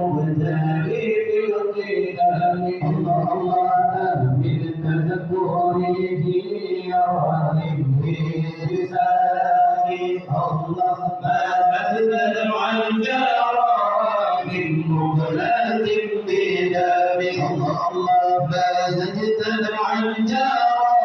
المبتلي في القيام الله الله من تذكره يراني برسالتي الله ما بدل عن جرى من مبلاة بدام الله الله ما بدل عن جرى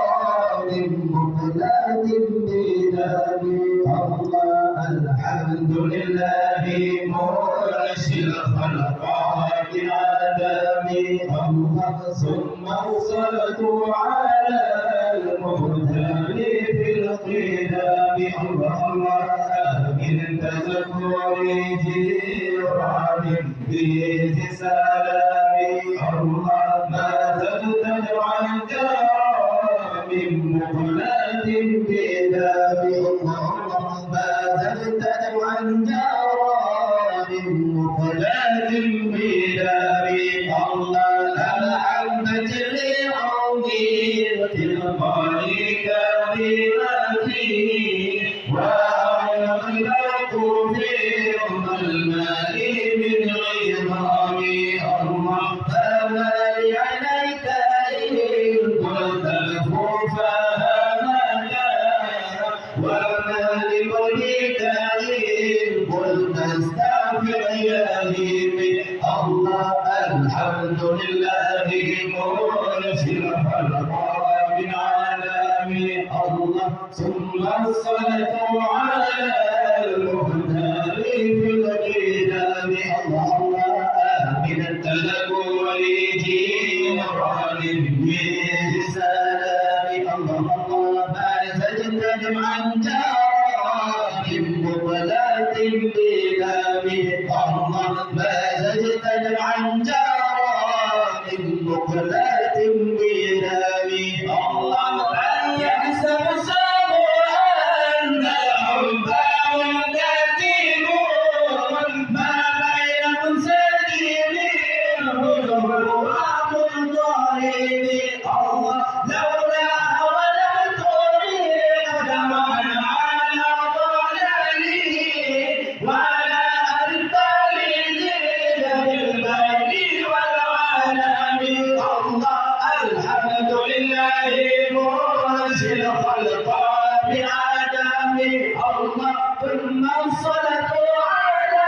من مبلاة بدام الله الحمد لله مرشد الخلقات عدمي الله ثم الصلاة على المهتدي في القدام الله من تذكر جيران به سلامي الله ما زدت عن جرى من مقلة بدامي الله ما زدت عن جرى من مقلة بدامي الله الحمد لقومي وتلقاني كلماتي وأغلق في الماء من عظامي الله فما لي عليك إن قلت الخوف هامك وما لقلبك إن قلت استغفر يا هيمي الله الحمد لله مرسل الخلقات من عالمي الله ثم الصلاة على المهتدي في القدام الله من التذكر جيران بسلام الله ما زدت جمعا جرى من مقلة بدام الله ما زدت جمعا جرى من مقلة بدام الله أن يحسب أن الحب والكتيم ما بين منسجم ومنضرب الله لولا ولم تريد دمعا على ضلالي ولا أرسل زيد بالبين والعالم الله الحمد لله مرسل الخلقات بعدمي الله ثم الصلاة على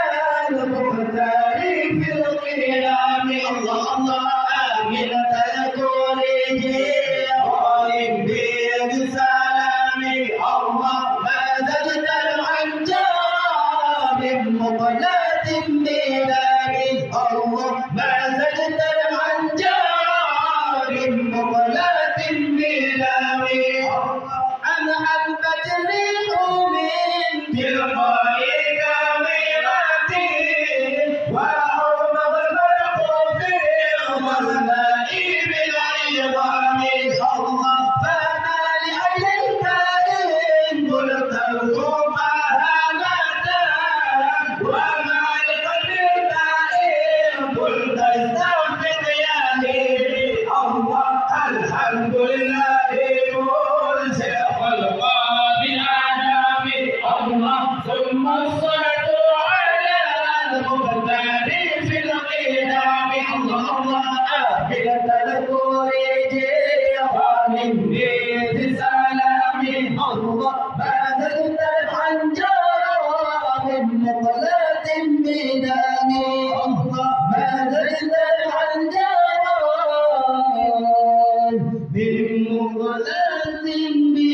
المختار في القيام الله الله من تذكر جيران بسلامي الله ما زدت عن جرى من مقلة بدامي الله ما زدت عن جرى من مقلة بدامي عن حبة الريح من تلقاء كاميرتي وأرمض البرق في الماء بالعظام الله فما لعليك إن قلت الخوف هامتا وما لقلبك إن قلت استغفر يا هيري الله الحمد لله مرسل الخلقات بالعدم الله ثم الصلاة على المختار في القدام الله من التذكر جيران بسلام الله ما زدت عن جرى من مقلة بدام الله ما زدت عن جرى من مقلة بدام